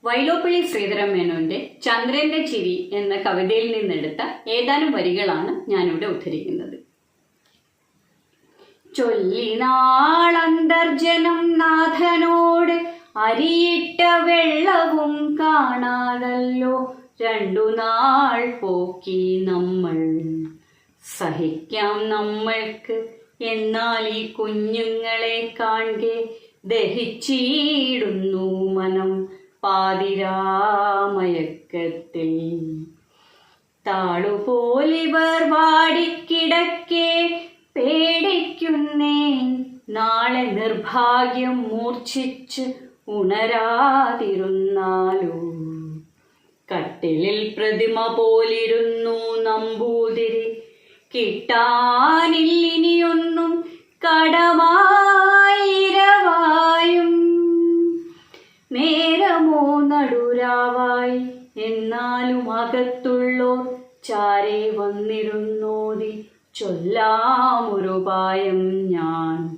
വൈലോപ്പിള്ളി ശ്രീധരൻ മേനോന്റെ ചന്ദ്രന്റെ ചിരി എന്ന കവിതയിൽ നിന്നെടുത്ത ഏതാനും വരികളാണ് ഞാനിവിടെ ഉദ്ധരിക്കുന്നത്. ചൊല്ലിനാളന്തർജനം നാഥനോട് അരിയിട്ട വെള്ളവും കാണാതല്ലോ രണ്ടു നാൾ പോക്കി നമ്മൾ. സഹിക്കാം നമ്മൾക്ക്, എന്നാൽ ഈ കുഞ്ഞുങ്ങളെ കാണെ ദഹിച്ചിടുന്നു മനം പാതിരാമയക്കത്തിൽ. താളുപോലിവർ വാടിക്കിടക്കെ പേടിക്കുന്നേൻ, നാളെ നിർഭാഗ്യം മൂർച്ഛിച്ച് ഉണരാതിരുന്നാലോ. കട്ടിലിൽ പ്രതിമ പോലിരുന്നു നമ്പൂതിരി, കിട്ടാനില്ലിനിയൊന്നും കടമായിരവായും. നേരമോ നടുരാവായി, എന്നാലും അകത്തുള്ളോർ ചാരെ വന്നിരുന്നോതി ചൊല്ലാമൊരുപായം ഞാൻ.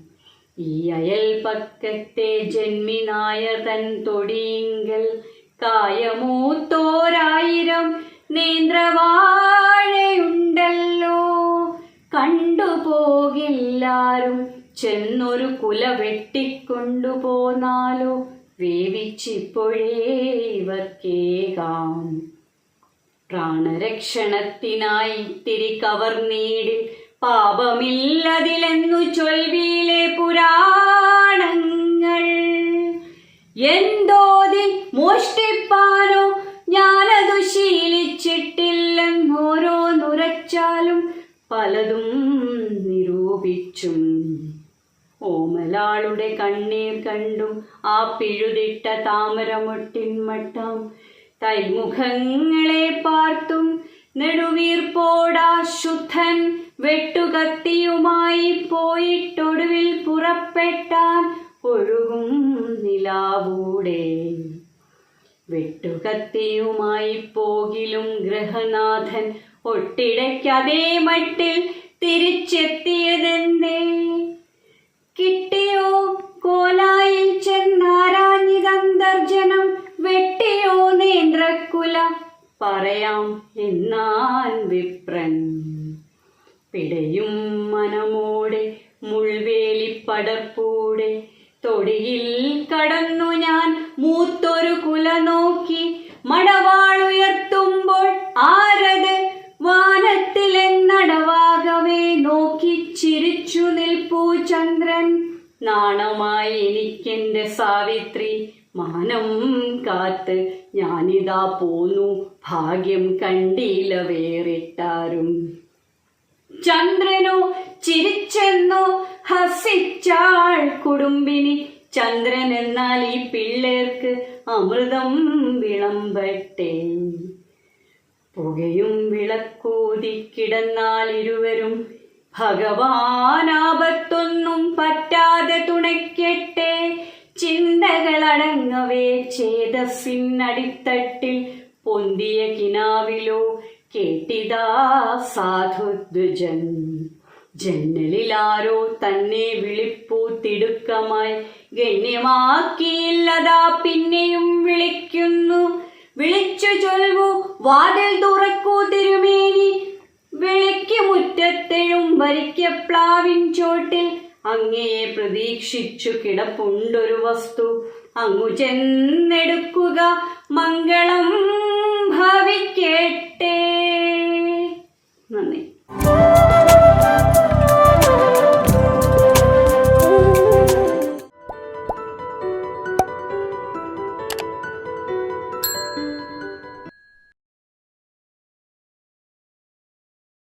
ഈ അയൽപക്കത്തെ ജന്മി നായർ തൻ തൊടിയിങ്കൽ കായമൂത്തോരായിരം നേന്ത്രവാഴയുണ്ടല്ലോ. കണ്ടുപോകില്ലാരും, ചെന്നൊരു കുല വെട്ടിക്കൊണ്ടുപോന്നാലോ. വേവിച്ചിപ്പോഴേ ഇവർക്കേകാം. പ്രാണരക്ഷണത്തിനായി തിരി കവർന്നീടിൽ പാപമില്ലതിലെന്നു ചൊൽവിയിലെ പുരാണങ്ങൾ. എന്തോതി മോഷ്ടിപ്പാനോ ഞാനതു ശീലിച്ചിട്ടില്ലെന്നോരോന്നുരച്ചാലും പലതും നിരൂപിച്ചും. ഓമലാളുടെ കണ്ണീർ കണ്ടും ആ പിഴുതിട്ട താമരമൊട്ടിന്മട്ടാം തൈമുഖങ്ങളെ പാർത്തും നെടുവീർപ്പോടാ ശുദ്ധൻ വെട്ടുകത്തിയുമായി പോയിട്ടൊടുവിൽ പുറപ്പെട്ടാൻ ഒഴുകും നിലാവൂടെ. വെട്ടുകത്തിയുമായി പോകിലും ഗൃഹനാഥൻ ഒട്ടിടയ്ക്കതേ മട്ടിൽ തിരിച്ചെത്തിയതെന്തേ. കിട്ടിയോ കോലായിൽ ചെന്നാരാഞ്ഞിതന്തർജനം, വെട്ടിയോ നേന്ത്രക്കുല പറയാം എന്നാൻ വിപ്രൻ. പിടയും മനമോടെ മുൾവേലിപ്പടർപ്പൂടെ തൊടിയിൽ കടന്നു ഞാൻ മൂത്തൊരു കുല നോക്കി. മടവാളുയർത്തുമ്പോൾ ആരത് വാനത്തിലെന്നടവാകവേ നോക്കി ചിരിച്ചു നിൽപ്പൂ ചന്ദ്രൻ. നാണമായി എനിക്കെന്റെ സാവിത്രി, മാനം കാത്ത് ഞാനിതാ പോന്നു, ഭാഗ്യം കണ്ടില്ല വേറിട്ടാരും. ചന്ദ്രനോ ചിരിച്ചെന്നോ ഹസിച്ചാൾ കുടുംബിനി. ചന്ദ്രൻ എന്നാൽ ഈ പിള്ളേർക്ക് അമൃതം വിളമ്പട്ടെ. പുകയും വിളക്കൂതി കിടന്നാൽ ഇരുവരും, ഭഗവാനാപത്തൊന്നും പറ്റാതെ തുണയ്ക്കട്ടെ. ചിന്തകളടങ്ങവേ ചേതസ്സിനടിത്തട്ടിൽ പൊന്തിയ കിനാവിലോ കേട്ടിതാ സാധുദ്വിജൻ. ജന്നലിലാരോ തന്നെ വിളിപ്പൂ തിടുക്കമായി ഗണ്യമാക്കിയില്ലതാ പിന്നെയും വിളിക്കുന്നു. വിളിച്ചു ചൊൽവു വാതിൽ തുറക്കൂ തിരുമേനി. വെളിക്ക് മുറ്റത്തെഴും വരിക്കപ്ലാവിൻ ചോട്ടിൽ അങ്ങയെ പ്രതീക്ഷിച്ചു കിടപ്പുണ്ടൊരു വസ്തു. അങ്ങു ചെന്നെടുക്കുക മംഗള